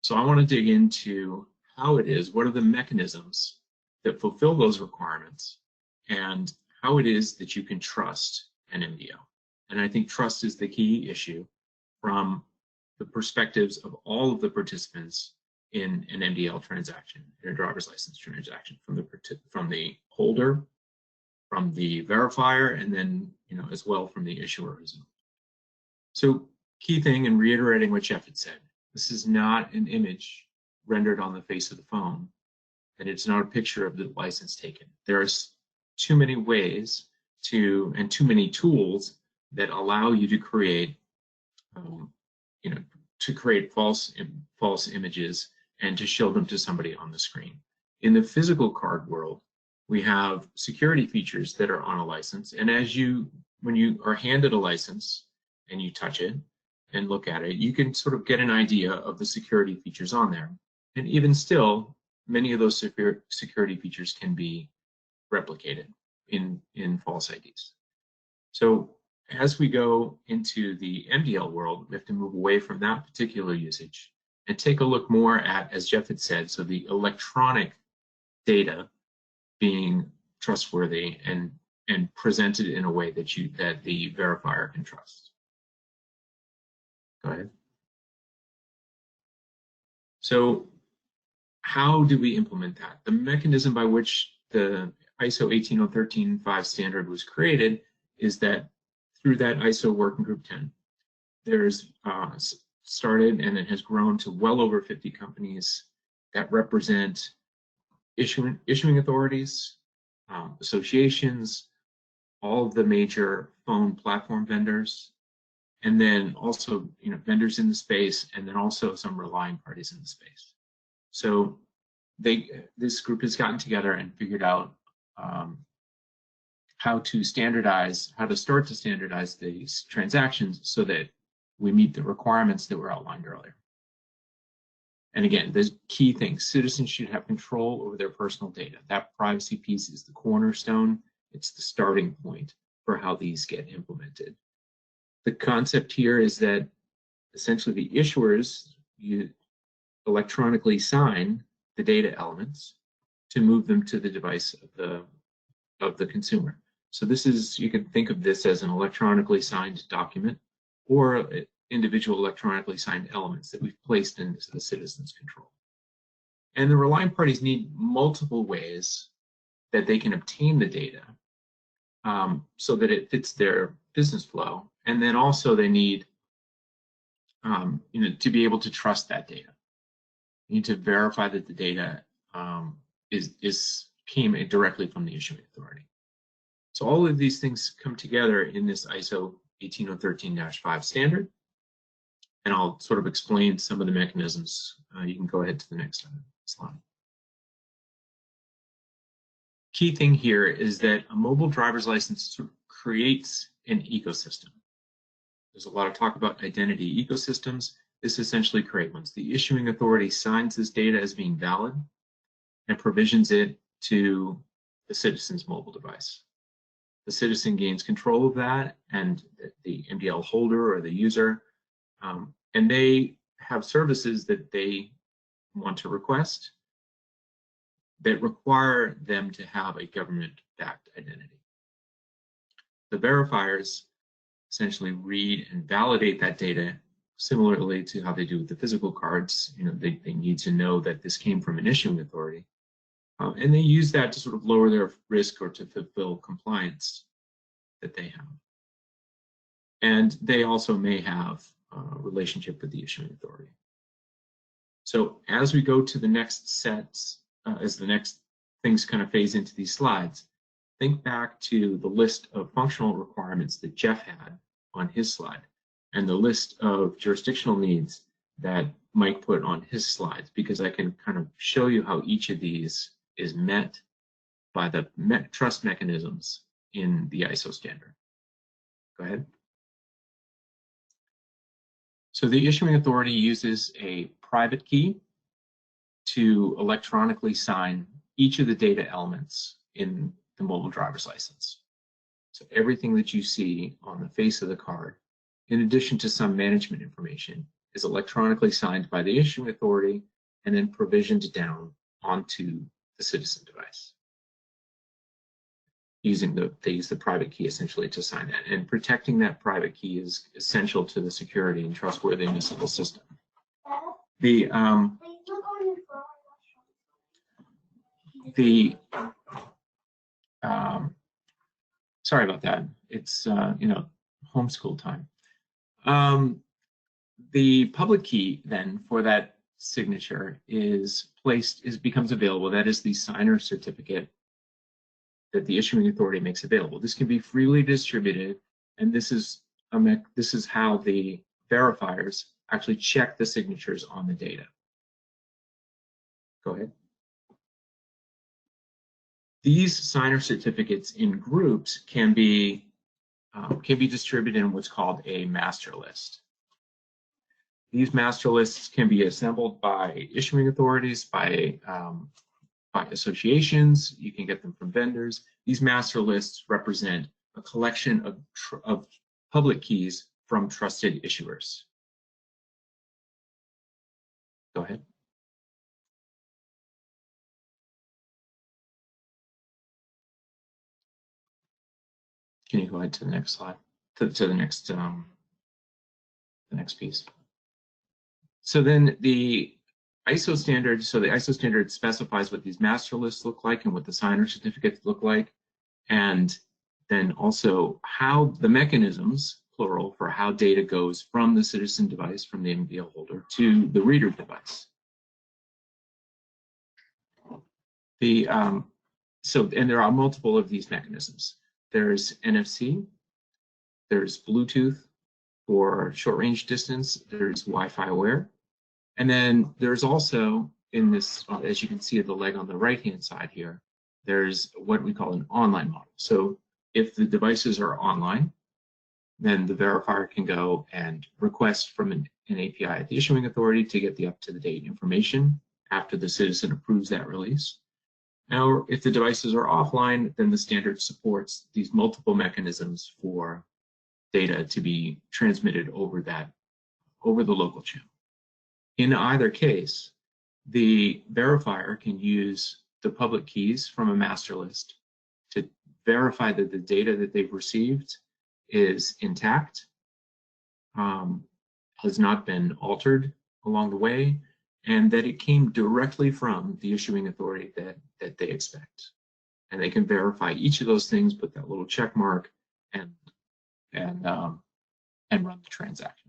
So I want to dig into how it is, what are the mechanisms that fulfill those requirements, and how it is that you can trust an mDL. And I think trust is the key issue from the perspectives of all of the participants in an mDL transaction, in a driver's license transaction, from the holder, from the verifier, and then as well from the issuer as well. So key thing, and reiterating what Jeff had said, this is not an image rendered on the face of the phone, and it's not a picture of the license taken. There's too many ways and too many tools that allow you to create, false images and to show them to somebody on the screen. In the physical card world, we have security features that are on a license, and when you are handed a license and you touch it and look at it, you can sort of get an idea of the security features on there. And even still, many of those security features can be replicated in false IDs. So as we go into the mDL world, we have to move away from that particular usage and take a look more at, as Jeff had said, so the electronic data being trustworthy and presented in a way that the verifier can trust. Go ahead. So how do we implement that? The mechanism by which the ISO 18013-5 standard was created is that through that ISO Working Group 10, there's started and it has grown to well over 50 companies that represent issuing authorities, associations, all of the major phone platform vendors, and then also vendors in the space, and then also some relying parties in the space. So this group has gotten together and figured out how to start to standardize these transactions so that we meet the requirements that were outlined earlier. And again, the key thing, citizens should have control over their personal data. That privacy piece is the cornerstone. It's the starting point for how these get implemented. The concept here is that essentially the issuers, you electronically sign the data elements to move them to the device of the consumer. So you can think of this as an electronically signed document or individual electronically signed elements that we've placed into the citizen's control. And the relying parties need multiple ways that they can obtain the data so that it fits their business flow. And then also they need to be able to trust that data. You need to verify that the data came directly from the issuing authority. So all of these things come together in this ISO 18013-5 standard. And I'll sort of explain some of the mechanisms. You can go ahead to the next slide. Key thing here is that a mobile driver's license creates an ecosystem. There's a lot of talk about identity ecosystems. This essentially creates ones. The issuing authority signs this data as being valid and provisions it to the citizen's mobile device. The citizen gains control of that, and the mDL holder or the user, and they have services that they want to request that require them to have a government-backed identity. The verifiers essentially read and validate that data similarly to how they do with the physical cards. They need to know that this came from an issuing authority, and they use that to sort of lower their risk or to fulfill compliance that they have. And they also may have a relationship with the issuing authority. So as we go to the next sets, as the next things kind of phase into these slides, think back to the list of functional requirements that Jeff had on his slide and the list of jurisdictional needs that Mike put on his slides, because I can kind of show you how each of these is met by the trust mechanisms in the ISO standard. Go ahead. So the issuing authority uses a private key to electronically sign each of the data elements in the mobile driver's license. So everything that you see on the face of the card, in addition to some management information, is electronically signed by the issuing authority and then provisioned down onto the citizen device. They use the private key essentially to sign that, and protecting that private key is essential to the security and trustworthiness of the system. Sorry about that. It's homeschool time. The public key then for that signature becomes available. That is the signer certificate that the issuing authority makes available. This can be freely distributed, and this is how the verifiers actually check the signatures on the data. Go ahead. These signer certificates in groups can be distributed in what's called a master list. These master lists can be assembled by issuing authorities, by associations. You can get them from vendors. These master lists represent a collection of public keys from trusted issuers. Go ahead. Can you go ahead to the next slide, to the next piece? So then the ISO standard, the ISO standard specifies what these master lists look like and what the signer certificates look like, and then also how the mechanisms, plural, for how data goes from the citizen device, from the mDL holder, to the reader device. And there are multiple of these mechanisms. There's NFC, there's Bluetooth for short-range distance, there's Wi-Fi aware, and then there's also, in this, as you can see at the leg on the right-hand side here, there's what we call an online model. So if the devices are online, then the verifier can go and request from an API at the issuing authority to get the up-to-the-date information after the citizen approves that release. Now, if the devices are offline, then the standard supports these multiple mechanisms for data to be transmitted over the local channel. In either case, the verifier can use the public keys from a master list to verify that the data that they've received is intact, has not been altered along the way, and that it came directly from the issuing authority that they expect. And they can verify each of those things, put that little check mark, and run the transaction.